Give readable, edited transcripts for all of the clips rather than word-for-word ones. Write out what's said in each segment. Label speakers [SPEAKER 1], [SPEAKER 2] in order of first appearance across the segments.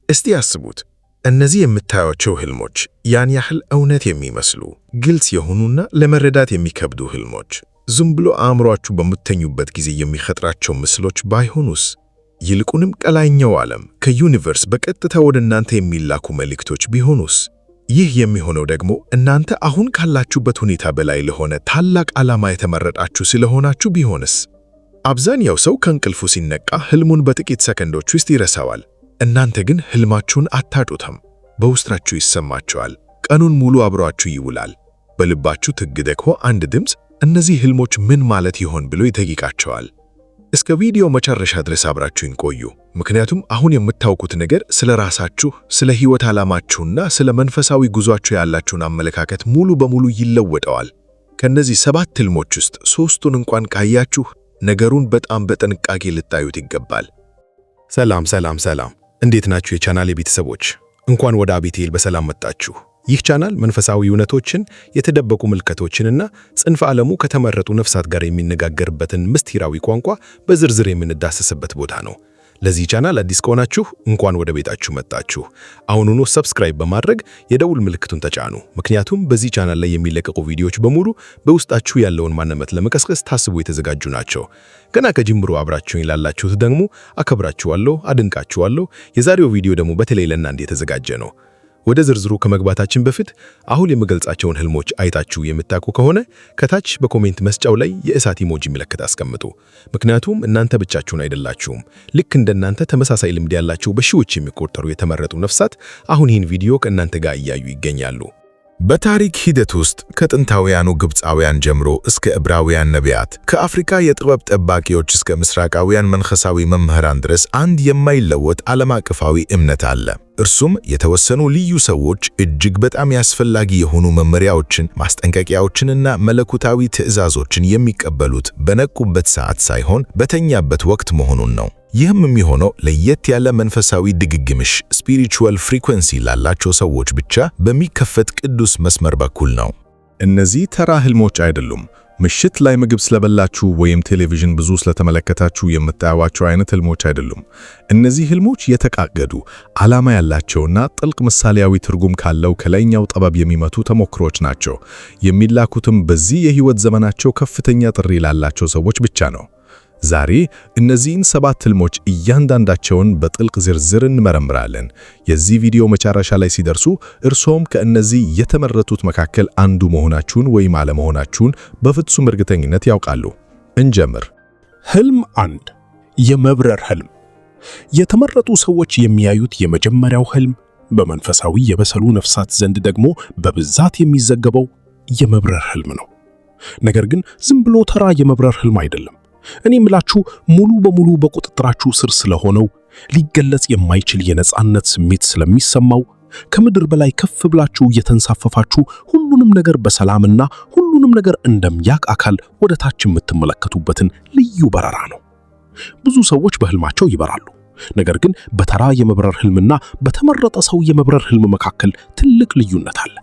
[SPEAKER 1] እስቲ ያስቡት፣ እነዚህ የምታዩቸው ህልሞች ያን ያህል እውነት የሚመስሉ ግልጽ የሆኑና ለመረዳት የሚከብዱ ህልሞች ዝም ብሎ አእምሯችሁ በምትተኙበት ጊዜ የሚፈጥራቸው ምስሎች ባይሆኑስ? ይልቁንም ቀላይኛው ዓለም ከዩኒቨርስ በቀጥታ ወደ እናንተ የሚላኩ መልእክቶች ቢሆኑስ? ይህ የሚሆነው ደግሞ እናንተ አሁን ካላችሁበት ሁኔታ በላይ ለሆነ ታላቅ ዓላማ የተመረጣችሁ ስለሆናችሁ ቢሆንስ? አብዛኛው ሰው ከእንቅልፉ ሲነቃ ህልሙን በጥቂት ሰከንዶች ውስጥ ይረሳዋል። እናንተ ግን ህልማችሁን አታጡትም። በውስጣችሁ ይሰማችኋል። ቀኑን ሙሉ አብሯችሁ ይውላል። በልባችሁ ትግ ደግሞ አንድ ድምፅ እነዚህ ህልሞች ምን ማለት ይሆን ብሎ ይጠይቃቸዋል። እስከ ቪዲዮ መጨረሻ ድረስ አብራችሁን ቆዩ። ምክንያቱም አሁን የምታውቁት ነገር ስለ ራሳችሁ፣ ስለ ህይወት ዓላማችሁና ስለ መንፈሳዊ ጉዟችሁ ያላችሁን አመለካከት ሙሉ በሙሉ ይለወጠዋል። ከነዚህ 7 ህልሞች ውስጥ 3ቱን እንኳን ካያችሁ ነገሩን በጣም በጥንቃቄ ልታዩት ይገባል።
[SPEAKER 2] ሰላም ሰላም ሰላም፣ እንዴት ናችሁ የቻናሌ ቤተሰቦች? እንኳን ወደ አቤቴል በሰላም መጣችሁ። ይህ ቻናል መንፈሳዊ እውነቶችን፣ የተደበቁ ምልክቶችንና ጽንፈ ዓለሙ ከተመረጡ ነፍሳት ጋር የሚነጋገርበትን ምስጢራዊ ቋንቋ በዝርዝር የምንዳሰስበት ቦታ ነው። ለዚህ ቻናል አዲስ ከሆናችሁ እንኳን ወደ ቤታችሁ መጣችሁ። አሁኑኑ ሰብስክራይብ በማድረግ የደውል ምልክቱን ተጫኑ። ምክንያቱም በዚህ ቻናል ላይ የሚለቀቁ ቪዲዮዎች በሙሉ በውስጣችሁ ያለውን ማንነት ለመቀስቀስ ታስቦ የተዘጋጁ ናቸው። ገና ከጅምሩ አብራችሁኝ ላላችሁት ደግሞ አከብራችኋለሁ፣ አድንቃችኋለሁ። የዛሬው ቪዲዮ ደግሞ በተለይ ለእናንተ የተዘጋጀ ነው። ወደ ዝርዝሩ ከመግባታችን በፊት አሁን የምገልጻቸውን ህልሞች አይታችሁ የምታውቁ ከሆነ ከታች በኮሜንት መስጫው ላይ የእሳት ኢሞጂ ምልክት አስቀምጡ። ምክንያቱም እናንተ ብቻችሁን አይደላችሁም። ልክ እንደናንተ ተመሳሳይ ልምድ ያላቸው በሺዎች የሚቆጠሩ የተመረጡ ነፍሳት አሁን ይህን ቪዲዮ ከእናንተ ጋር እያዩ ይገኛሉ።
[SPEAKER 1] በታሪክ ሂደት ውስጥ ከጥንታውያኑ ግብፃውያን ጀምሮ እስከ ዕብራውያን ነቢያት፣ ከአፍሪካ የጥበብ ጠባቂዎች እስከ ምስራቃውያን መንፈሳዊ መምህራን ድረስ አንድ የማይለወጥ ዓለም አቀፋዊ እምነት አለ። እርሱም የተወሰኑ ልዩ ሰዎች እጅግ በጣም ያስፈላጊ የሆኑ መመሪያዎችን፣ ማስጠንቀቂያዎችንና መለኮታዊ ትዕዛዞችን የሚቀበሉት በነቁበት ሰዓት ሳይሆን በተኛበት ወቅት መሆኑን ነው። ይህም የሚሆነው ለየት ያለ መንፈሳዊ ድግግምሽ ስፒሪቹዋል ፍሪኩዌንሲ ላላቸው ሰዎች ብቻ በሚከፈት ቅዱስ መስመር በኩል ነው።
[SPEAKER 3] እነዚህ ተራ ህልሞች አይደሉም። ምሽት ላይ ምግብ ስለበላችሁ ወይም ቴሌቪዥን ብዙ ስለተመለከታችሁ የምታዩዋቸው አይነት ህልሞች አይደሉም። እነዚህ ህልሞች የተቃገዱ፣ ዓላማ ያላቸውና ጥልቅ ምሳሌያዊ ትርጉም ካለው ከላይኛው ጥበብ የሚመጡ ተሞክሮች ናቸው። የሚላኩትም በዚህ የህይወት ዘመናቸው ከፍተኛ ጥሪ ላላቸው ሰዎች ብቻ ነው። ዛሬ እነዚህን 7 ህልሞች እያንዳንዳቸውን በጥልቅ ዝርዝር እንመረምራለን። የዚህ ቪዲዮ መጨረሻ ላይ ሲደርሱ እርሶም ከእነዚህ የተመረጡት መካከል አንዱ መሆናችሁን ወይም አለመሆናችሁን በፍጹም እርግጠኝነት ያውቃሉ። እንጀምር።
[SPEAKER 4] ህልም 1፣ የመብረር ህልም። የተመረጡ ሰዎች የሚያዩት የመጀመሪያው ህልም በመንፈሳዊ የበሰሉ ነፍሳት ዘንድ ደግሞ በብዛት የሚዘገበው የመብረር ህልም ነው። ነገር ግን ዝም ብሎ ተራ የመብረር ህልም አይደለም። እኔ ምላችሁ ሙሉ በሙሉ በቁጥጥራችሁ ስር ስለሆነው ሊገለጽ የማይችል የነጻነት ስሜት ስለሚሰማው ከምድር በላይ ከፍ ብላችሁ እየተንሳፈፋችሁ ሁሉንም ነገር በሰላምና ሁሉንም ነገር እንደሚያቅ አካል ወደ ታች የምትመለከቱበትን ልዩ በረራ ነው። ብዙ ሰዎች በህልማቸው ይበራሉ። ነገር ግን በተራ የመብረር ህልምና በተመረጠ ሰው የመብረር ህልም መካከል ትልቅ ልዩነት አለ።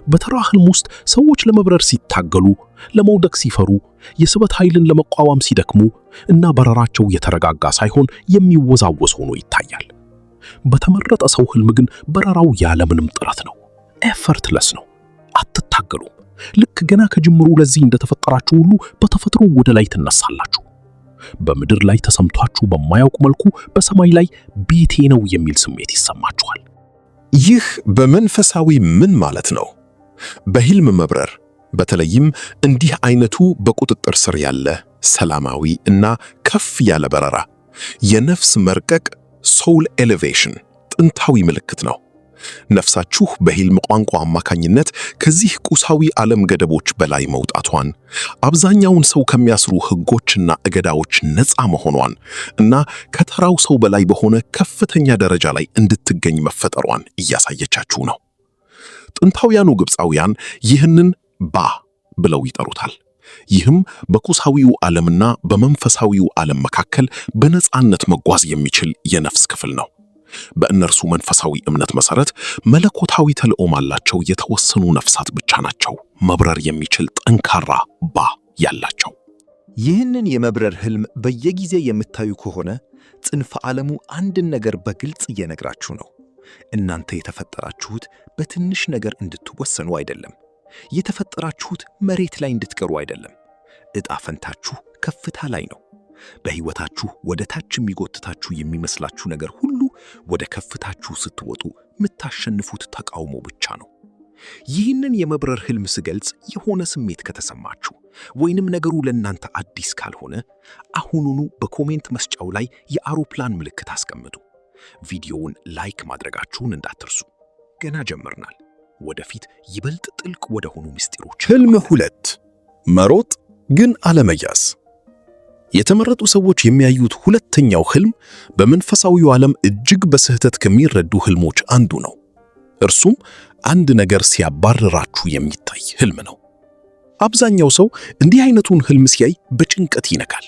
[SPEAKER 4] በተራ ህልም ውስጥ ሰዎች ለመብረር ሲታገሉ፣ ለመውደቅ ሲፈሩ፣ የስበት ኃይልን ለመቋቋም ሲደክሙ እና በረራቸው የተረጋጋ ሳይሆን የሚወዛወዝ ሆኖ ይታያል። በተመረጠ ሰው ህልም ግን በረራው ያለምንም ጥረት ነው፣ ኤፈርትለስ ነው። አትታገሉም። ልክ ገና ከጅምሩ ለዚህ እንደተፈጠራችሁ ሁሉ በተፈጥሮ ወደ ላይ ትነሳላችሁ። በምድር ላይ ተሰምቷችሁ በማያውቅ መልኩ በሰማይ ላይ ቤቴ ነው የሚል ስሜት ይሰማችኋል።
[SPEAKER 2] ይህ በመንፈሳዊ ምን ማለት ነው? በህልም መብረር፣ በተለይም እንዲህ አይነቱ በቁጥጥር ስር ያለ ሰላማዊ እና ከፍ ያለ በረራ የነፍስ መርቀቅ ሶል ኤሌቬሽን ጥንታዊ ምልክት ነው። ነፍሳችሁ በህልም ቋንቋ አማካኝነት ከዚህ ቁሳዊ ዓለም ገደቦች በላይ መውጣቷን፣ አብዛኛውን ሰው ከሚያስሩ ህጎችና እገዳዎች ነፃ መሆኗን እና ከተራው ሰው በላይ በሆነ ከፍተኛ ደረጃ ላይ እንድትገኝ መፈጠሯን እያሳየቻችሁ ነው። ጥንታውያኑ ግብፃውያን ይህንን ባ ብለው ይጠሩታል። ይህም በቁሳዊው ዓለምና በመንፈሳዊው ዓለም መካከል በነፃነት መጓዝ የሚችል የነፍስ ክፍል ነው። በእነርሱ መንፈሳዊ እምነት መሰረት መለኮታዊ ተልዕኮ ያላቸው የተወሰኑ ነፍሳት ብቻ ናቸው መብረር የሚችል ጠንካራ ባ ያላቸው።
[SPEAKER 5] ይህንን የመብረር ህልም በየጊዜ የምታዩ ከሆነ ጽንፈ ዓለሙ አንድን ነገር በግልጽ እየነግራችሁ ነው። እናንተ የተፈጠራችሁት በትንሽ ነገር እንድትወሰኑ አይደለም። የተፈጠራችሁት መሬት ላይ እንድትቀሩ አይደለም። ዕጣ ፈንታችሁ ከፍታ ላይ ነው። በሕይወታችሁ ወደ ታች የሚጎትታችሁ የሚመስላችሁ ነገር ሁሉ ወደ ከፍታችሁ ስትወጡ የምታሸንፉት ተቃውሞ ብቻ ነው። ይህንን የመብረር ሕልም ስገልጽ የሆነ ስሜት ከተሰማችሁ ወይንም ነገሩ ለእናንተ አዲስ ካልሆነ አሁኑኑ በኮሜንት መስጫው ላይ የአውሮፕላን ምልክት አስቀምጡ። ቪዲዮውን ላይክ ማድረጋችሁን እንዳትርሱ። ገና ጀምርናል። ወደፊት ይበልጥ ጥልቅ ወደ ሆኑ ምስጢሮች።
[SPEAKER 4] ሕልም 2 መሮጥ ግን አለመያዝ። የተመረጡ ሰዎች የሚያዩት ሁለተኛው ሕልም በመንፈሳዊው ዓለም እጅግ በስህተት ከሚረዱ ሕልሞች አንዱ ነው። እርሱም አንድ ነገር ሲያባርራችሁ የሚታይ ሕልም ነው። አብዛኛው ሰው እንዲህ አይነቱን ሕልም ሲያይ በጭንቀት ይነካል፣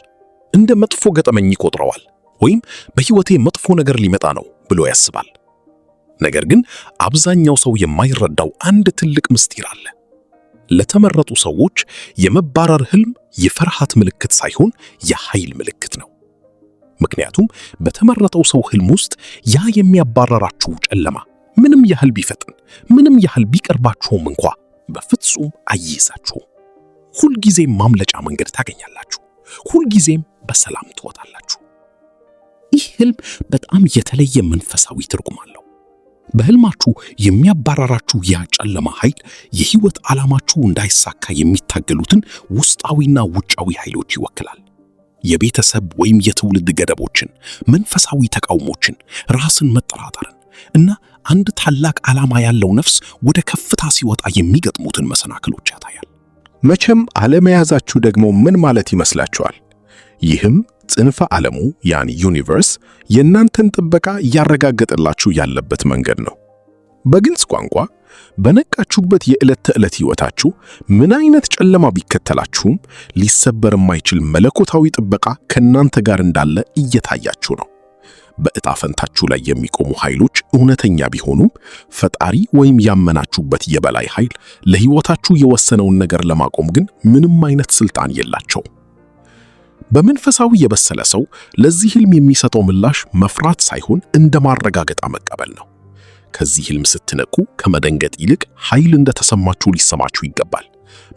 [SPEAKER 4] እንደ መጥፎ ገጠመኝ ይቆጥረዋል፣ ወይም በሕይወቴ መጥፎ ነገር ሊመጣ ነው ብሎ ያስባል። ነገር ግን አብዛኛው ሰው የማይረዳው አንድ ትልቅ ምስጢር አለ። ለተመረጡ ሰዎች የመባረር ሕልም የፍርሃት ምልክት ሳይሆን የኃይል ምልክት ነው። ምክንያቱም በተመረጠው ሰው ሕልም ውስጥ ያ የሚያባረራችሁ ጨለማ ምንም ያህል ቢፈጥን፣ ምንም ያህል ቢቀርባችሁም እንኳ በፍጹም አይይዛችሁም። ሁልጊዜም ማምለጫ መንገድ ታገኛላችሁ። ሁልጊዜም በሰላም ትወጣላችሁ። ይህ ሕልም በጣም የተለየ መንፈሳዊ ትርጉም አለው። በሕልማችሁ የሚያባረራችሁ ያ ጨለማ ኃይል የሕይወት ዓላማችሁ እንዳይሳካ የሚታገሉትን ውስጣዊና ውጫዊ ኃይሎች ይወክላል። የቤተሰብ ወይም የትውልድ ገደቦችን፣ መንፈሳዊ ተቃውሞችን፣ ራስን መጠራጠርን እና አንድ ታላቅ ዓላማ ያለው ነፍስ ወደ ከፍታ ሲወጣ የሚገጥሙትን መሰናክሎች ያታያል።
[SPEAKER 2] መቼም አለመያዛችሁ ደግሞ ምን ማለት ይመስላችኋል? ይህም ጽንፈ ዓለሙ ያን ዩኒቨርስ የእናንተን ጥበቃ እያረጋገጠላችሁ ያለበት መንገድ ነው። በግልጽ ቋንቋ በነቃችሁበት የዕለት ተዕለት ሕይወታችሁ ምን አይነት ጨለማ ቢከተላችሁም ሊሰበር የማይችል መለኮታዊ ጥበቃ ከእናንተ ጋር እንዳለ እየታያችሁ ነው። በዕጣ ፈንታችሁ ላይ የሚቆሙ ኃይሎች እውነተኛ ቢሆኑም ፈጣሪ ወይም ያመናችሁበት የበላይ ኃይል ለሕይወታችሁ የወሰነውን ነገር ለማቆም ግን ምንም አይነት ሥልጣን የላቸውም። በመንፈሳዊ የበሰለ ሰው ለዚህ ሕልም የሚሰጠው ምላሽ መፍራት ሳይሆን እንደ ማረጋገጫ መቀበል ነው። ከዚህ ሕልም ስትነቁ ከመደንገጥ ይልቅ ኃይል እንደተሰማችሁ ሊሰማችሁ ይገባል።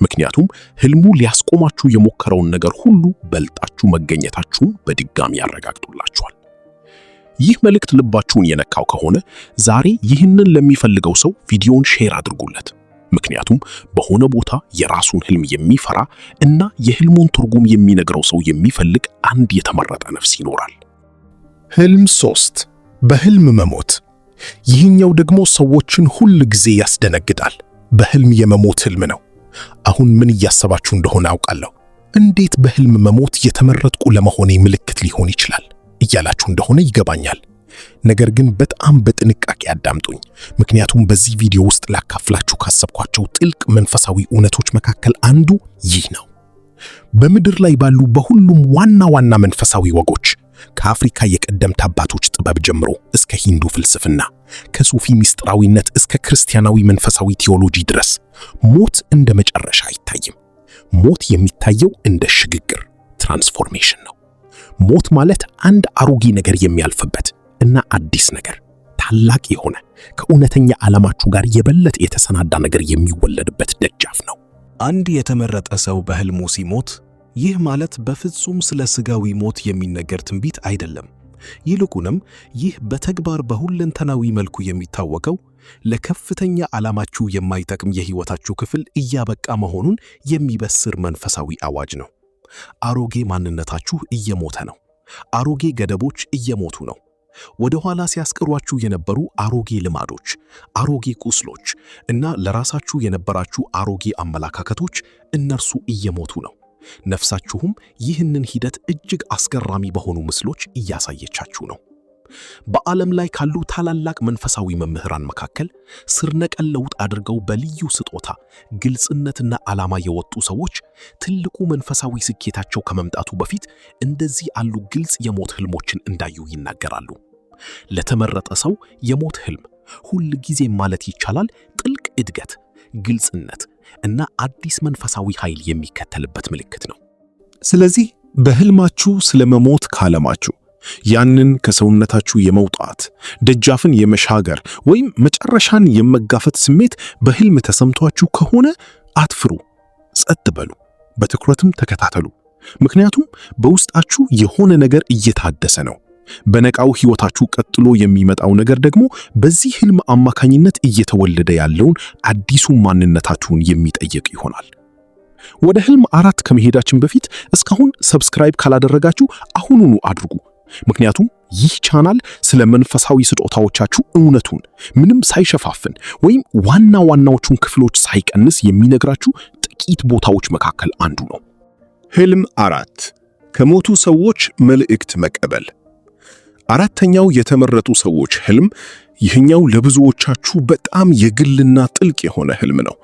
[SPEAKER 2] ምክንያቱም ሕልሙ ሊያስቆማችሁ የሞከረውን ነገር ሁሉ በልጣችሁ መገኘታችሁን በድጋሚ ያረጋግጡላችኋል። ይህ መልእክት ልባችሁን የነካው ከሆነ ዛሬ ይህንን ለሚፈልገው ሰው ቪዲዮውን ሼር አድርጉለት። ምክንያቱም በሆነ ቦታ የራሱን ሕልም የሚፈራ እና የሕልሙን ትርጉም የሚነግረው ሰው የሚፈልግ አንድ የተመረጠ ነፍስ ይኖራል።
[SPEAKER 4] ሕልም 3 በሕልም መሞት። ይህኛው ደግሞ ሰዎችን ሁል ጊዜ ያስደነግጣል። በሕልም የመሞት ሕልም ነው። አሁን ምን እያሰባችሁ እንደሆነ አውቃለሁ። እንዴት በሕልም መሞት የተመረጥኩ ለመሆኔ ምልክት ሊሆን ይችላል እያላችሁ እንደሆነ ይገባኛል። ነገር ግን በጣም በጥንቃቄ አዳምጡኝ። ምክንያቱም በዚህ ቪዲዮ ውስጥ ላካፍላችሁ ካሰብኳቸው ጥልቅ መንፈሳዊ እውነቶች መካከል አንዱ ይህ ነው። በምድር ላይ ባሉ በሁሉም ዋና ዋና መንፈሳዊ ወጎች ከአፍሪካ የቀደምት አባቶች ጥበብ ጀምሮ እስከ ሂንዱ ፍልስፍና፣ ከሱፊ ምስጢራዊነት እስከ ክርስቲያናዊ መንፈሳዊ ቴዎሎጂ ድረስ ሞት እንደ መጨረሻ አይታይም። ሞት የሚታየው እንደ ሽግግር ትራንስፎርሜሽን ነው። ሞት ማለት አንድ አሮጌ ነገር የሚያልፍበት እና አዲስ ነገር፣ ታላቅ የሆነ ከእውነተኛ ዓላማችሁ ጋር የበለጠ የተሰናዳ ነገር የሚወለድበት ደጃፍ ነው።
[SPEAKER 5] አንድ የተመረጠ ሰው በሕልሙ ሲሞት ይህ ማለት በፍጹም ስለ ሥጋዊ ሞት የሚነገር ትንቢት አይደለም። ይልቁንም ይህ በተግባር በሁለንተናዊ መልኩ የሚታወቀው ለከፍተኛ ዓላማችሁ የማይጠቅም የሕይወታችሁ ክፍል እያበቃ መሆኑን የሚበስር መንፈሳዊ አዋጅ ነው። አሮጌ ማንነታችሁ እየሞተ ነው። አሮጌ ገደቦች እየሞቱ ነው። ወደ ኋላ ሲያስቀሯችሁ የነበሩ አሮጌ ልማዶች፣ አሮጌ ቁስሎች እና ለራሳችሁ የነበራችሁ አሮጌ አመለካከቶች እነርሱ እየሞቱ ነው። ነፍሳችሁም ይህንን ሂደት እጅግ አስገራሚ በሆኑ ምስሎች እያሳየቻችሁ ነው። በዓለም ላይ ካሉ ታላላቅ መንፈሳዊ መምህራን መካከል ስር ነቀል ለውጥ አድርገው በልዩ ስጦታ፣ ግልጽነትና ዓላማ የወጡ ሰዎች ትልቁ መንፈሳዊ ስኬታቸው ከመምጣቱ በፊት እንደዚህ ያሉ ግልጽ የሞት ሕልሞችን እንዳዩ ይናገራሉ። ለተመረጠ ሰው የሞት ሕልም ሁል ጊዜ ማለት ይቻላል ጥልቅ እድገት፣ ግልጽነት እና አዲስ መንፈሳዊ ኃይል የሚከተልበት ምልክት ነው።
[SPEAKER 4] ስለዚህ በሕልማችሁ ስለ መሞት ካለማችሁ ያንን ከሰውነታችሁ የመውጣት ደጃፍን የመሻገር ወይም መጨረሻን የመጋፈት ስሜት በህልም ተሰምቷችሁ ከሆነ አትፍሩ፣ ጸጥ በሉ፣ በትኩረትም ተከታተሉ። ምክንያቱም በውስጣችሁ የሆነ ነገር እየታደሰ ነው። በነቃው ህይወታችሁ ቀጥሎ የሚመጣው ነገር ደግሞ በዚህ ህልም አማካኝነት እየተወለደ ያለውን አዲሱ ማንነታችሁን የሚጠይቅ ይሆናል። ወደ ህልም 4 ከመሄዳችን በፊት እስካሁን ሰብስክራይብ ካላደረጋችሁ አሁኑኑ አድርጉ። ምክንያቱም ይህ ቻናል ስለ መንፈሳዊ ስጦታዎቻችሁ እውነቱን ምንም ሳይሸፋፍን ወይም ዋና ዋናዎቹን ክፍሎች ሳይቀንስ የሚነግራችሁ ጥቂት ቦታዎች መካከል አንዱ ነው።
[SPEAKER 5] ህልም 4 ከሞቱ ሰዎች መልእክት መቀበል። አራተኛው የተመረጡ ሰዎች ህልም። ይህኛው ለብዙዎቻችሁ በጣም የግልና ጥልቅ የሆነ ህልም ነው።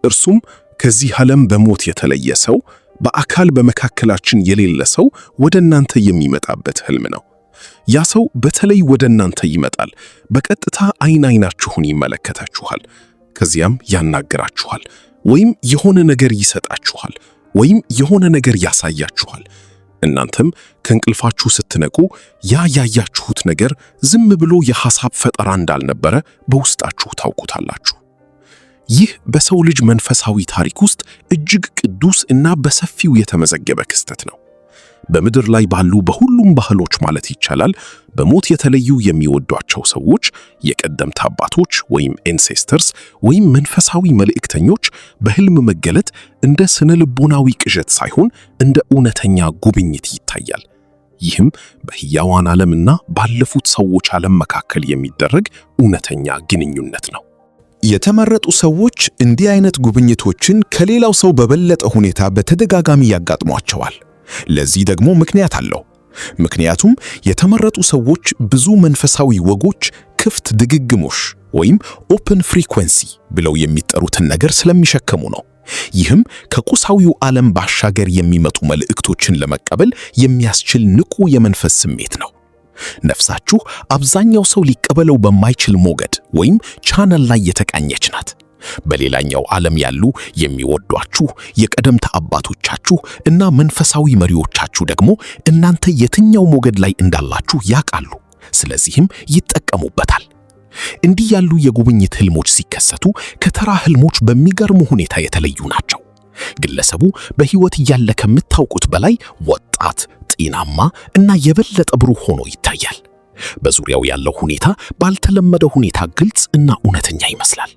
[SPEAKER 5] እርሱም ከዚህ ዓለም በሞት የተለየ ሰው፣ በአካል በመካከላችን የሌለ ሰው ወደ እናንተ የሚመጣበት ህልም ነው። ያ ሰው በተለይ ወደ እናንተ ይመጣል። በቀጥታ አይናችሁን ይመለከታችኋል። ከዚያም ያናገራችኋል፣ ወይም የሆነ ነገር ይሰጣችኋል፣ ወይም የሆነ ነገር ያሳያችኋል። እናንተም ከእንቅልፋችሁ ስትነቁ ያያችሁት ነገር ዝም ብሎ የሐሳብ ፈጠራ እንዳልነበረ በውስጣችሁ ታውቁታላችሁ። ይህ በሰው ልጅ መንፈሳዊ ታሪክ ውስጥ እጅግ ቅዱስ እና በሰፊው የተመዘገበ ክስተት ነው። በምድር ላይ ባሉ በሁሉም ባህሎች ማለት ይቻላል በሞት የተለዩ የሚወዷቸው ሰዎች፣ የቀደምት አባቶች ወይም ኤንሴስተርስ ወይም መንፈሳዊ መልእክተኞች በህልም መገለጥ እንደ ስነ ልቦናዊ ቅዠት ሳይሆን እንደ እውነተኛ ጉብኝት ይታያል። ይህም በሕያዋን ዓለምና ባለፉት ሰዎች ዓለም መካከል የሚደረግ እውነተኛ ግንኙነት ነው።
[SPEAKER 2] የተመረጡ ሰዎች እንዲህ አይነት ጉብኝቶችን ከሌላው ሰው በበለጠ ሁኔታ በተደጋጋሚ ያጋጥሟቸዋል። ለዚህ ደግሞ ምክንያት አለው። ምክንያቱም የተመረጡ ሰዎች ብዙ መንፈሳዊ ወጎች፣ ክፍት ድግግሞሽ ወይም ኦፕን ፍሪኩዌንሲ ብለው የሚጠሩትን ነገር ስለሚሸከሙ ነው። ይህም ከቁሳዊው ዓለም ባሻገር የሚመጡ መልእክቶችን ለመቀበል የሚያስችል ንቁ የመንፈስ ስሜት ነው። ነፍሳችሁ አብዛኛው ሰው ሊቀበለው በማይችል ሞገድ ወይም ቻነል ላይ የተቃኘች ናት። በሌላኛው ዓለም ያሉ የሚወዷችሁ የቀደምት አባቶቻችሁ እና መንፈሳዊ መሪዎቻችሁ ደግሞ እናንተ የትኛው ሞገድ ላይ እንዳላችሁ ያውቃሉ። ስለዚህም ይጠቀሙበታል። እንዲህ ያሉ የጉብኝት ህልሞች ሲከሰቱ ከተራ ህልሞች በሚገርም ሁኔታ የተለዩ ናቸው። ግለሰቡ በህይወት እያለ ከምታውቁት በላይ ወጣት፣ ጤናማ እና የበለጠ ብሩህ ሆኖ ይታያል። በዙሪያው ያለው ሁኔታ ባልተለመደ ሁኔታ ግልጽ እና እውነተኛ ይመስላል።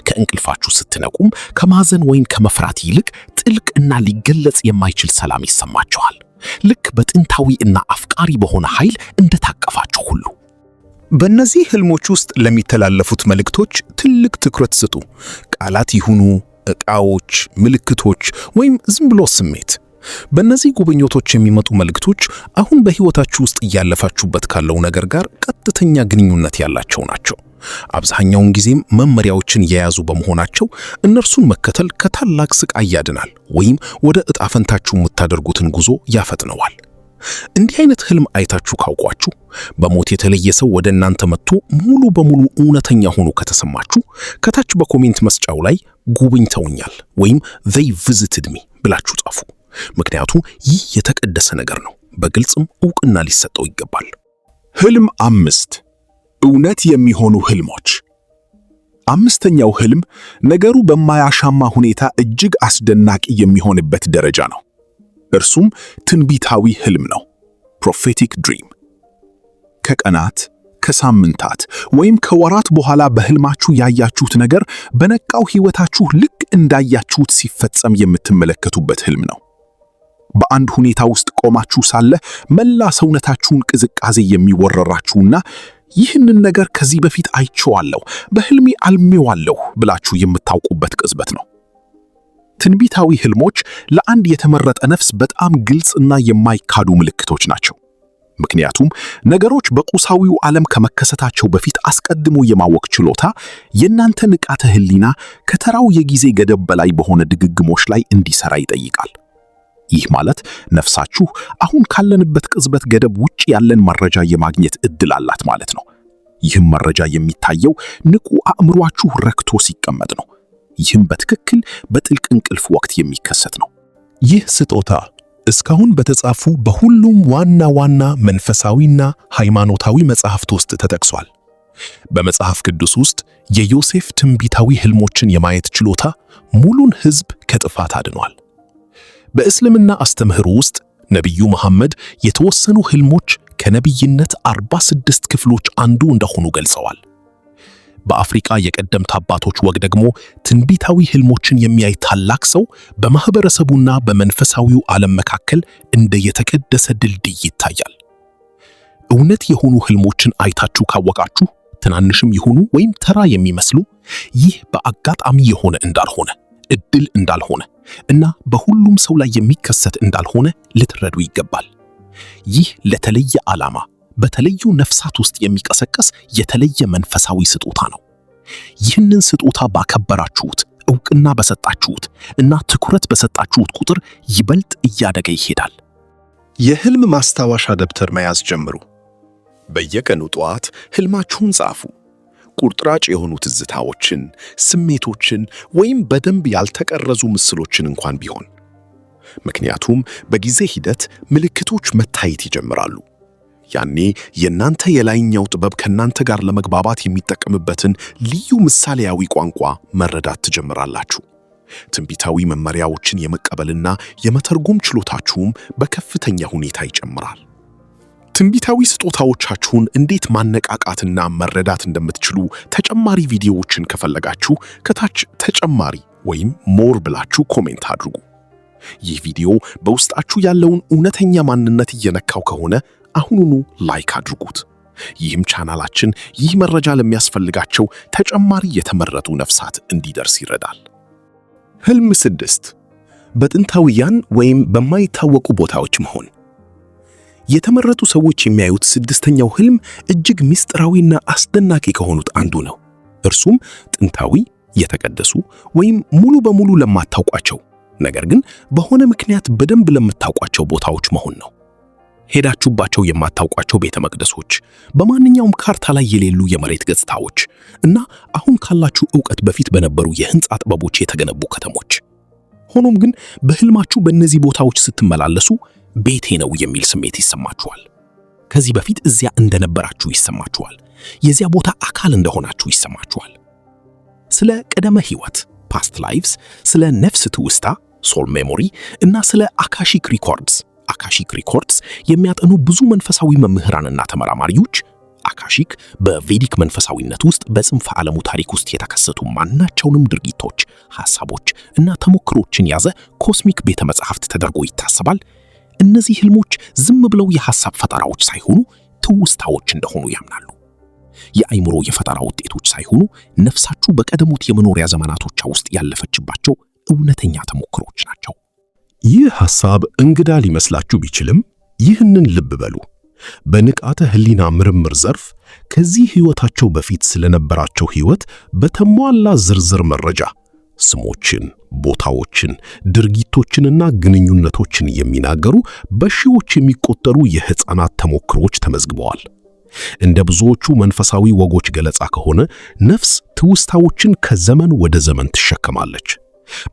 [SPEAKER 2] ከእንቅልፋችሁ ስትነቁም ከማዘን ወይም ከመፍራት ይልቅ ጥልቅ እና ሊገለጽ የማይችል ሰላም ይሰማችኋል። ልክ በጥንታዊ እና አፍቃሪ በሆነ ኃይል እንደታቀፋችሁ ሁሉ። በእነዚህ ህልሞች ውስጥ ለሚተላለፉት መልእክቶች ትልቅ ትኩረት ስጡ። ቃላት ይሁኑ ዕቃዎች፣ ምልክቶች ወይም ዝም ብሎ ስሜት። በእነዚህ ጉብኝቶች የሚመጡ መልእክቶች አሁን በህይወታችሁ ውስጥ እያለፋችሁበት ካለው ነገር ጋር ቀጥተኛ ግንኙነት ያላቸው ናቸው። አብዛኛውን ጊዜም መመሪያዎችን የያዙ በመሆናቸው እነርሱን መከተል ከታላቅ ስቃይ ያድናል ወይም ወደ ዕጣ ፈንታችሁ የምታደርጉትን ጉዞ ያፈጥነዋል። እንዲህ አይነት ህልም አይታችሁ ካውቋችሁ፣ በሞት የተለየ ሰው ወደ እናንተ መጥቶ ሙሉ በሙሉ እውነተኛ ሆኖ ከተሰማችሁ ከታች በኮሜንት መስጫው ላይ ጉብኝተውኛል ወይም they visited me ብላችሁ ጻፉ። ምክንያቱም ይህ የተቀደሰ ነገር ነው፣ በግልጽም ዕውቅና ሊሰጠው ይገባል።
[SPEAKER 4] ህልም 5 እውነት የሚሆኑ ህልሞች። አምስተኛው ህልም ነገሩ በማያሻማ ሁኔታ እጅግ አስደናቂ የሚሆንበት ደረጃ ነው። እርሱም ትንቢታዊ ህልም ነው። ፕሮፌቲክ ድሪም። ከቀናት፣ ከሳምንታት ወይም ከወራት በኋላ በህልማችሁ ያያችሁት ነገር በነቃው ህይወታችሁ ልክ እንዳያችሁት ሲፈጸም የምትመለከቱበት ህልም ነው። በአንድ ሁኔታ ውስጥ ቆማችሁ ሳለ መላ ሰውነታችሁን ቅዝቃዜ የሚወረራችሁና ይህንን ነገር ከዚህ በፊት አይቼዋለሁ፣ በህልሜ አልሜዋለሁ ብላችሁ የምታውቁበት ቅጽበት ነው። ትንቢታዊ ህልሞች ለአንድ የተመረጠ ነፍስ በጣም ግልጽና የማይካዱ ምልክቶች ናቸው። ምክንያቱም ነገሮች በቁሳዊው ዓለም ከመከሰታቸው በፊት አስቀድሞ የማወቅ ችሎታ የእናንተ ንቃተ ህሊና ከተራው የጊዜ ገደብ በላይ በሆነ ድግግሞሽ ላይ እንዲሰራ ይጠይቃል። ይህ ማለት ነፍሳችሁ አሁን ካለንበት ቅጽበት ገደብ ውጭ ያለን መረጃ የማግኘት ዕድል አላት ማለት ነው። ይህም መረጃ የሚታየው ንቁ አእምሯችሁ ረክቶ ሲቀመጥ ነው። ይህም በትክክል በጥልቅ እንቅልፍ ወቅት የሚከሰት ነው።
[SPEAKER 5] ይህ ስጦታ
[SPEAKER 4] እስካሁን በተጻፉ በሁሉም ዋና ዋና መንፈሳዊና ሃይማኖታዊ መጻሕፍት ውስጥ ተጠቅሷል። በመጽሐፍ ቅዱስ ውስጥ የዮሴፍ ትንቢታዊ ሕልሞችን የማየት ችሎታ ሙሉን ሕዝብ ከጥፋት አድኗል። በእስልምና አስተምህሮ ውስጥ ነቢዩ መሐመድ የተወሰኑ ሕልሞች ከነቢይነት 46 ክፍሎች አንዱ እንደሆኑ ገልጸዋል። በአፍሪካ የቀደምት አባቶች ወግ ደግሞ ትንቢታዊ ሕልሞችን የሚያይ ታላቅ ሰው በማህበረሰቡና በመንፈሳዊው ዓለም መካከል እንደ የተቀደሰ ድልድይ ይታያል። እውነት የሆኑ ሕልሞችን አይታችሁ ካወቃችሁ፣ ትናንሽም ይሁኑ ወይም ተራ የሚመስሉ፣ ይህ በአጋጣሚ የሆነ እንዳልሆነ፣ እድል እንዳልሆነ እና በሁሉም ሰው ላይ የሚከሰት እንዳልሆነ ልትረዱ ይገባል። ይህ ለተለየ ዓላማ በተለዩ ነፍሳት ውስጥ የሚቀሰቀስ የተለየ መንፈሳዊ ስጦታ ነው። ይህንን ስጦታ ባከበራችሁት፣ ዕውቅና በሰጣችሁት እና ትኩረት በሰጣችሁት ቁጥር ይበልጥ እያደገ ይሄዳል።
[SPEAKER 5] የሕልም ማስታወሻ ደብተር መያዝ ጀምሩ። በየቀኑ ጠዋት ሕልማችሁን ጻፉ። ቁርጥራጭ የሆኑ ትዝታዎችን፣ ስሜቶችን ወይም በደንብ ያልተቀረጹ ምስሎችን እንኳን ቢሆን። ምክንያቱም በጊዜ ሂደት ምልክቶች መታየት ይጀምራሉ። ያኔ የእናንተ የላይኛው ጥበብ ከእናንተ ጋር ለመግባባት የሚጠቀምበትን ልዩ ምሳሌያዊ ቋንቋ መረዳት ትጀምራላችሁ። ትንቢታዊ መመሪያዎችን የመቀበልና የመተርጎም ችሎታችሁም በከፍተኛ ሁኔታ ይጨምራል። ትንቢታዊ ስጦታዎቻችሁን እንዴት ማነቃቃትና መረዳት እንደምትችሉ ተጨማሪ ቪዲዮዎችን ከፈለጋችሁ ከታች ተጨማሪ ወይም ሞር ብላችሁ ኮሜንት አድርጉ። ይህ ቪዲዮ በውስጣችሁ ያለውን እውነተኛ ማንነት እየነካው ከሆነ አሁኑኑ ላይክ አድርጉት። ይህም ቻናላችን ይህ መረጃ ለሚያስፈልጋቸው ተጨማሪ የተመረጡ ነፍሳት እንዲደርስ ይረዳል። ሕልም 6 በጥንታውያን ወይም በማይታወቁ ቦታዎች መሆን። የተመረጡ ሰዎች የሚያዩት ስድስተኛው ሕልም እጅግ ምስጢራዊና አስደናቂ ከሆኑት አንዱ ነው። እርሱም ጥንታዊ፣ የተቀደሱ ወይም ሙሉ በሙሉ ለማታውቋቸው ነገር ግን በሆነ ምክንያት በደንብ ለምታውቋቸው ቦታዎች መሆን ነው። ሄዳችሁባቸው የማታውቋቸው ቤተ መቅደሶች፣ በማንኛውም ካርታ ላይ የሌሉ የመሬት ገጽታዎች እና አሁን ካላችሁ ዕውቀት በፊት በነበሩ የሕንፃ ጥበቦች የተገነቡ ከተሞች። ሆኖም ግን በሕልማችሁ በእነዚህ ቦታዎች ስትመላለሱ ቤቴ ነው የሚል ስሜት ይሰማችኋል። ከዚህ በፊት እዚያ እንደነበራችሁ ይሰማችኋል። የዚያ ቦታ አካል እንደሆናችሁ ይሰማችኋል። ስለ ቀደመ ሕይወት ፓስት ላይቭስ፣ ስለ ነፍስ ትውስታ ሶል ሜሞሪ እና ስለ አካሺክ ሪኮርድስ የሚያጠኑ ብዙ መንፈሳዊ መምህራንና ተመራማሪዎች አካሺክ በቬዲክ መንፈሳዊነት ውስጥ በጽንፈ ዓለሙ ታሪክ ውስጥ የተከሰቱ ማናቸውንም ድርጊቶች፣ ሐሳቦች እና ተሞክሮችን ያዘ ኮስሚክ ቤተ መጻሕፍት ተደርጎ ይታሰባል። እነዚህ ሕልሞች ዝም ብለው የሐሳብ ፈጠራዎች ሳይሆኑ ትውስታዎች እንደሆኑ ያምናሉ። የአይምሮ የፈጠራ ውጤቶች ሳይሆኑ ነፍሳችሁ በቀደሙት የመኖሪያ ዘመናቶቿ ውስጥ ያለፈችባቸው እውነተኛ ተሞክሮች ናቸው።
[SPEAKER 4] ይህ ሐሳብ እንግዳ ሊመስላችሁ ቢችልም ይህንን ልብ በሉ። በንቃተ ሕሊና ምርምር ዘርፍ ከዚህ ሕይወታቸው በፊት ስለነበራቸው ሕይወት በተሟላ ዝርዝር መረጃ ስሞችን፣ ቦታዎችን፣ ድርጊቶችንና ግንኙነቶችን የሚናገሩ በሺዎች የሚቆጠሩ የሕፃናት ተሞክሮች ተመዝግበዋል። እንደ ብዙዎቹ መንፈሳዊ ወጎች ገለጻ ከሆነ ነፍስ ትውስታዎችን ከዘመን ወደ ዘመን ትሸከማለች።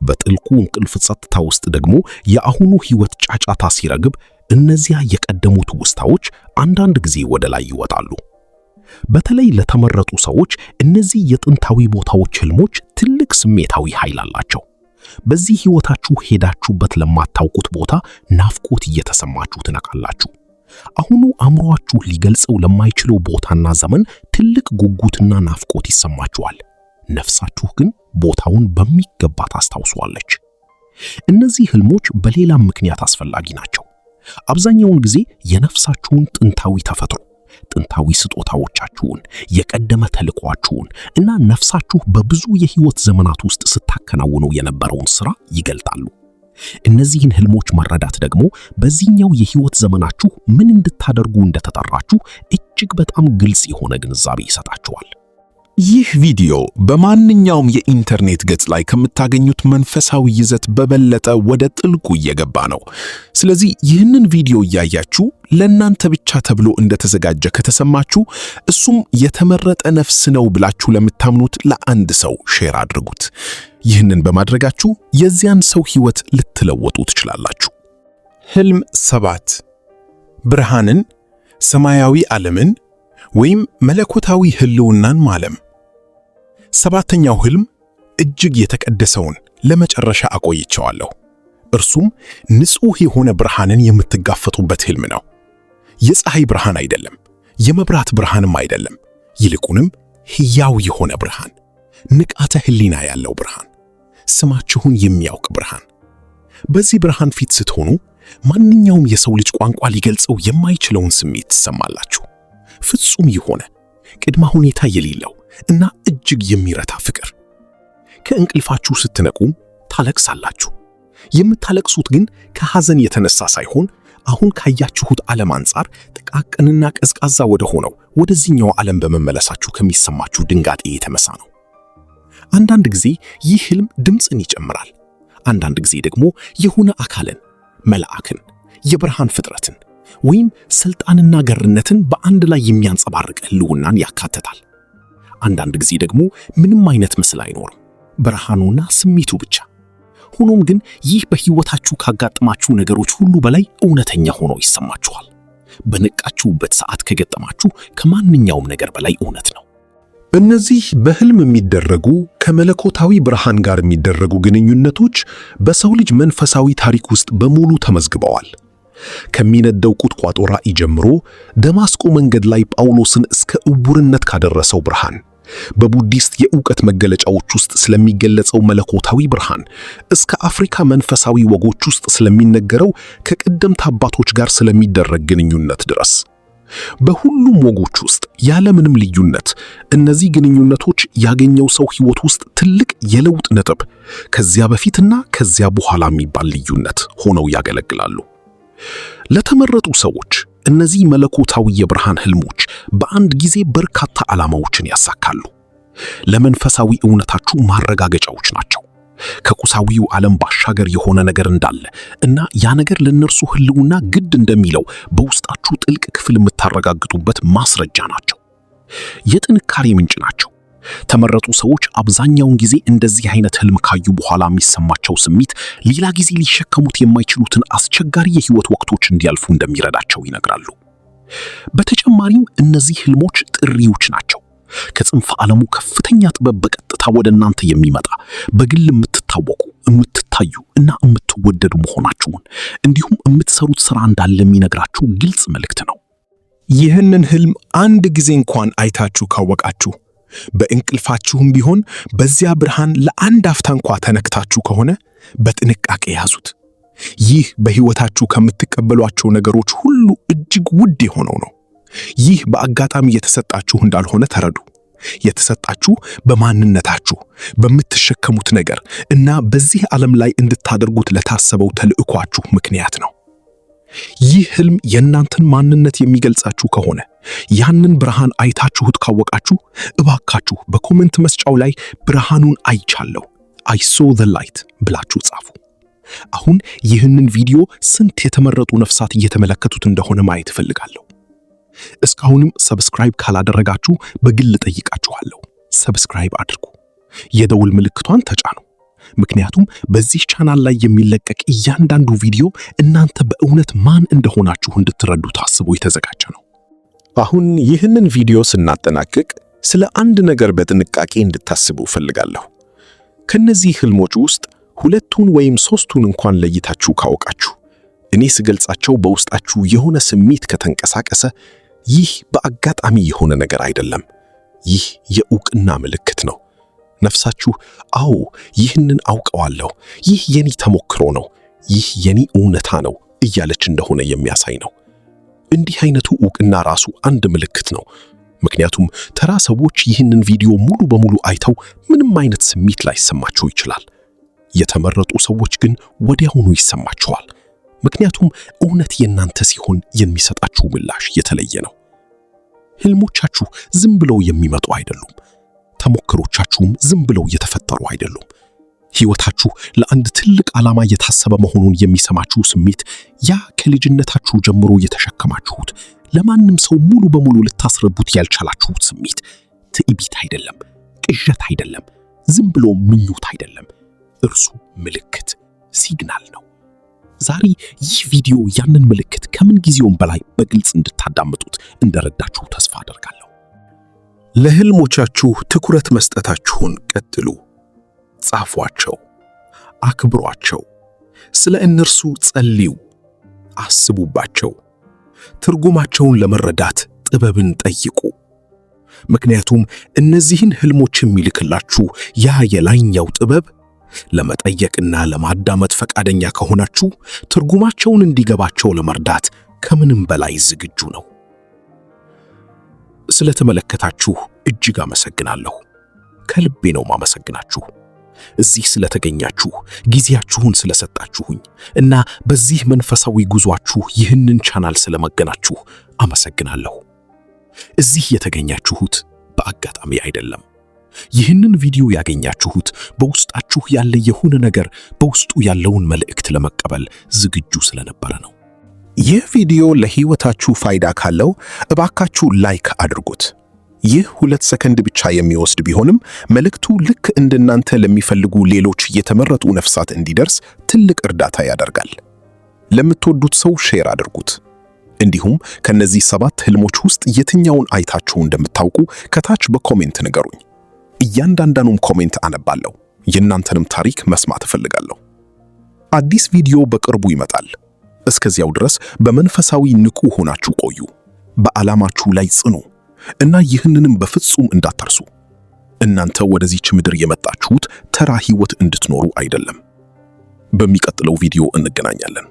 [SPEAKER 4] በጥልቁ እንቅልፍ ጸጥታ ውስጥ ደግሞ የአሁኑ ሕይወት ጫጫታ ሲረግብ እነዚያ የቀደሙ ትውስታዎች አንዳንድ ጊዜ ወደ ላይ ይወጣሉ። በተለይ ለተመረጡ ሰዎች እነዚህ የጥንታዊ ቦታዎች ሕልሞች ትልቅ ስሜታዊ ኃይል አላቸው። በዚህ ሕይወታችሁ ሄዳችሁበት ለማታውቁት ቦታ ናፍቆት እየተሰማችሁ ትነቃላችሁ። አሁኑ አእምሮአችሁ ሊገልጸው ለማይችለው ቦታና ዘመን ትልቅ ጉጉትና ናፍቆት ይሰማችኋል። ነፍሳችሁ ግን ቦታውን በሚገባ ታስታውሷለች። እነዚህ ሕልሞች በሌላም ምክንያት አስፈላጊ ናቸው። አብዛኛውን ጊዜ የነፍሳችሁን ጥንታዊ ተፈጥሮ፣ ጥንታዊ ስጦታዎቻችሁን፣ የቀደመ ተልዕኳችሁን እና ነፍሳችሁ በብዙ የሕይወት ዘመናት ውስጥ ስታከናውኑ የነበረውን ሥራ ይገልጣሉ። እነዚህን ሕልሞች መረዳት ደግሞ በዚህኛው የሕይወት ዘመናችሁ ምን እንድታደርጉ እንደተጠራችሁ እጅግ በጣም ግልጽ የሆነ ግንዛቤ ይሰጣችኋል።
[SPEAKER 5] ይህ ቪዲዮ በማንኛውም የኢንተርኔት ገጽ ላይ ከምታገኙት መንፈሳዊ ይዘት በበለጠ ወደ ጥልቁ እየገባ ነው። ስለዚህ ይህንን ቪዲዮ እያያችሁ ለእናንተ ብቻ ተብሎ እንደተዘጋጀ ከተሰማችሁ እሱም የተመረጠ ነፍስ ነው ብላችሁ ለምታምኑት ለአንድ ሰው ሼር አድርጉት። ይህንን በማድረጋችሁ የዚያን ሰው ሕይወት ልትለወጡ ትችላላችሁ።
[SPEAKER 4] ህልም 7 ብርሃንን፣ ሰማያዊ ዓለምን ወይም መለኮታዊ ህልውናን ማለም። ሰባተኛው ህልም እጅግ የተቀደሰውን ለመጨረሻ አቆይቼዋለሁ። እርሱም ንጹሕ የሆነ ብርሃንን የምትጋፈጡበት ህልም ነው። የፀሐይ ብርሃን አይደለም፣ የመብራት ብርሃንም አይደለም። ይልቁንም ሕያው የሆነ ብርሃን፣ ንቃተ ህሊና ያለው ብርሃን፣ ስማችሁን የሚያውቅ ብርሃን። በዚህ ብርሃን ፊት ስትሆኑ ማንኛውም የሰው ልጅ ቋንቋ ሊገልጸው የማይችለውን ስሜት ትሰማላችሁ። ፍጹም የሆነ ቅድመ ሁኔታ የሌለው እና እጅግ የሚረታ ፍቅር። ከእንቅልፋችሁ ስትነቁ ታለቅሳላችሁ። የምታለቅሱት ግን ከሐዘን የተነሳ ሳይሆን አሁን ካያችሁት ዓለም አንጻር ጥቃቅንና ቀዝቃዛ ወደ ሆነው ወደዚህኛው ዓለም በመመለሳችሁ ከሚሰማችሁ ድንጋጤ የተነሳ ነው። አንዳንድ ጊዜ ይህ ህልም ድምፅን ይጨምራል። አንዳንድ ጊዜ ደግሞ የሆነ አካልን፣ መልአክን፣ የብርሃን ፍጥረትን ወይም ስልጣንና ገርነትን በአንድ ላይ የሚያንጸባርቅ ህልውናን ያካትታል። አንዳንድ ጊዜ ደግሞ ምንም አይነት ምስል አይኖርም፣ ብርሃኑና ስሜቱ ብቻ። ሆኖም ግን ይህ በህይወታችሁ ካጋጠማችሁ ነገሮች ሁሉ በላይ እውነተኛ ሆኖ ይሰማችኋል። በነቃችሁበት ሰዓት ከገጠማችሁ ከማንኛውም ነገር በላይ እውነት ነው።
[SPEAKER 2] እነዚህ በህልም የሚደረጉ ከመለኮታዊ ብርሃን ጋር የሚደረጉ ግንኙነቶች በሰው ልጅ መንፈሳዊ ታሪክ ውስጥ በሙሉ ተመዝግበዋል። ከሚነደው ቁጥቋጦ ራእይ ጀምሮ ደማስቆ መንገድ ላይ ጳውሎስን እስከ ዕውርነት ካደረሰው ብርሃን፣ በቡዲስት የዕውቀት መገለጫዎች ውስጥ ስለሚገለጸው መለኮታዊ ብርሃን፣ እስከ አፍሪካ መንፈሳዊ ወጎች ውስጥ ስለሚነገረው ከቀደምት አባቶች ጋር ስለሚደረግ ግንኙነት ድረስ በሁሉም ወጎች ውስጥ ያለምንም ልዩነት እነዚህ ግንኙነቶች ያገኘው ሰው ሕይወት ውስጥ ትልቅ የለውጥ ነጥብ፣ ከዚያ በፊትና ከዚያ በኋላ የሚባል ልዩነት ሆነው ያገለግላሉ። ለተመረጡ ሰዎች እነዚህ መለኮታዊ የብርሃን ህልሞች በአንድ ጊዜ በርካታ ዓላማዎችን ያሳካሉ። ለመንፈሳዊ እውነታችሁ ማረጋገጫዎች ናቸው። ከቁሳዊው ዓለም ባሻገር የሆነ ነገር እንዳለ እና ያ ነገር ለነርሱ ህልውና ግድ እንደሚለው በውስጣችሁ ጥልቅ ክፍል የምታረጋግጡበት ማስረጃ ናቸው። የጥንካሬ ምንጭ ናቸው። ተመረጡ ሰዎች አብዛኛውን ጊዜ እንደዚህ አይነት ህልም ካዩ በኋላ የሚሰማቸው ስሜት ሌላ ጊዜ ሊሸከሙት የማይችሉትን አስቸጋሪ የህይወት ወቅቶች እንዲያልፉ እንደሚረዳቸው ይነግራሉ። በተጨማሪም እነዚህ ህልሞች ጥሪዎች ናቸው። ከጽንፈ ዓለሙ ከፍተኛ ጥበብ በቀጥታ ወደ እናንተ የሚመጣ በግል የምትታወቁ፣ የምትታዩ እና የምትወደዱ መሆናችሁን እንዲሁም የምትሰሩት ሥራ እንዳለ የሚነግራችሁ ግልጽ መልእክት ነው።
[SPEAKER 4] ይህንን ህልም አንድ ጊዜ እንኳን አይታችሁ ካወቃችሁ በእንቅልፋችሁም ቢሆን በዚያ ብርሃን ለአንድ አፍታ እንኳ ተነክታችሁ ከሆነ በጥንቃቄ ያዙት። ይህ በሕይወታችሁ ከምትቀበሏቸው ነገሮች ሁሉ እጅግ ውድ የሆነው ነው። ይህ በአጋጣሚ የተሰጣችሁ እንዳልሆነ ተረዱ። የተሰጣችሁ በማንነታችሁ፣ በምትሸከሙት ነገር እና በዚህ ዓለም ላይ እንድታደርጉት ለታሰበው ተልዕኳችሁ ምክንያት ነው። ይህ ህልም የእናንተን ማንነት የሚገልጻችሁ ከሆነ ያንን ብርሃን አይታችሁት ካወቃችሁ እባካችሁ በኮሜንት መስጫው ላይ ብርሃኑን አይቻለሁ I saw the light ብላችሁ ጻፉ። አሁን ይህንን ቪዲዮ ስንት የተመረጡ ነፍሳት እየተመለከቱት እንደሆነ ማየት እፈልጋለሁ። እስካሁንም ሰብስክራይብ ካላደረጋችሁ በግል ጠይቃችኋለሁ፣ ሰብስክራይብ አድርጉ። የደውል ምልክቷን ተጫኑ። ምክንያቱም በዚህ ቻናል ላይ የሚለቀቅ እያንዳንዱ ቪዲዮ እናንተ በእውነት ማን እንደሆናችሁ እንድትረዱ ታስቦ የተዘጋጀ ነው።
[SPEAKER 2] አሁን ይህንን ቪዲዮ ስናጠናቅቅ ስለ አንድ ነገር በጥንቃቄ እንድታስቡ እፈልጋለሁ። ከነዚህ ህልሞች ውስጥ ሁለቱን ወይም ሶስቱን እንኳን ለይታችሁ ካወቃችሁ፣ እኔ ስገልጻቸው በውስጣችሁ የሆነ ስሜት ከተንቀሳቀሰ፣ ይህ በአጋጣሚ የሆነ ነገር አይደለም። ይህ የዕውቅና ምልክት ነው። ነፍሳችሁ አዎ ይህንን አውቀዋለሁ፣ ይህ የኔ ተሞክሮ ነው፣ ይህ የኔ እውነታ ነው እያለች እንደሆነ የሚያሳይ ነው። እንዲህ አይነቱ ዕውቅና ራሱ አንድ ምልክት ነው። ምክንያቱም ተራ ሰዎች ይህንን ቪዲዮ ሙሉ በሙሉ አይተው ምንም አይነት ስሜት ላይሰማቸው ይችላል። የተመረጡ ሰዎች ግን ወዲያውኑ ይሰማቸዋል። ምክንያቱም እውነት የእናንተ ሲሆን የሚሰጣችሁ ምላሽ የተለየ ነው። ህልሞቻችሁ ዝም ብለው የሚመጡ አይደሉም። ተሞክሮቻችሁም ዝም ብለው የተፈጠሩ አይደሉም። ሕይወታችሁ ለአንድ ትልቅ ዓላማ የታሰበ መሆኑን የሚሰማችሁ ስሜት፣ ያ ከልጅነታችሁ ጀምሮ የተሸከማችሁት ለማንም ሰው ሙሉ በሙሉ ልታስረቡት ያልቻላችሁት ስሜት፣ ትዕቢት አይደለም፣ ቅዠት አይደለም፣ ዝም ብሎ ምኞት አይደለም። እርሱ ምልክት፣ ሲግናል ነው።
[SPEAKER 4] ዛሬ ይህ ቪዲዮ ያንን ምልክት ከምን ጊዜውም በላይ በግልጽ እንድታዳምጡት እንደረዳችሁ ተስፋ አደርጋለሁ። ለህልሞቻችሁ ትኩረት መስጠታችሁን ቀጥሉ። ጻፏቸው፣ አክብሯቸው፣ ስለ እነርሱ ጸልዩ፣ አስቡባቸው። ትርጉማቸውን ለመረዳት ጥበብን ጠይቁ። ምክንያቱም እነዚህን ህልሞች የሚልክላችሁ ያ የላይኛው ጥበብ ለመጠየቅና ለማዳመጥ ፈቃደኛ ከሆናችሁ ትርጉማቸውን እንዲገባቸው ለመርዳት ከምንም በላይ ዝግጁ ነው። ስለተመለከታችሁ እጅግ አመሰግናለሁ። ከልቤ ነው ማመሰግናችሁ። እዚህ ስለተገኛችሁ፣ ጊዜያችሁን ስለሰጣችሁኝ እና በዚህ መንፈሳዊ ጉዟችሁ ይህንን ቻናል ስለመገናችሁ አመሰግናለሁ። እዚህ የተገኛችሁት በአጋጣሚ አይደለም። ይህንን ቪዲዮ ያገኛችሁት በውስጣችሁ ያለ የሆነ ነገር በውስጡ ያለውን መልእክት ለመቀበል ዝግጁ ስለነበረ ነው።
[SPEAKER 5] ይህ ቪዲዮ ለህይወታችሁ ፋይዳ ካለው እባካችሁ ላይክ አድርጉት። ይህ 2 ሰከንድ ብቻ የሚወስድ ቢሆንም መልእክቱ ልክ እንደናንተ ለሚፈልጉ ሌሎች የተመረጡ ነፍሳት እንዲደርስ ትልቅ እርዳታ ያደርጋል። ለምትወዱት ሰው ሼር አድርጉት። እንዲሁም ከነዚህ 7 ህልሞች ውስጥ የትኛውን አይታችሁ እንደምታውቁ ከታች በኮሜንት ንገሩኝ። እያንዳንዱን ኮሜንት አነባለሁ። የእናንተንም ታሪክ መስማት እፈልጋለሁ። አዲስ ቪዲዮ በቅርቡ ይመጣል። እስከዚያው ድረስ በመንፈሳዊ ንቁ ሆናችሁ ቆዩ። በዓላማችሁ ላይ ጽኑ እና ይህንንም በፍጹም እንዳትረሱ። እናንተ ወደዚች ምድር የመጣችሁት ተራ ህይወት እንድትኖሩ አይደለም። በሚቀጥለው ቪዲዮ እንገናኛለን።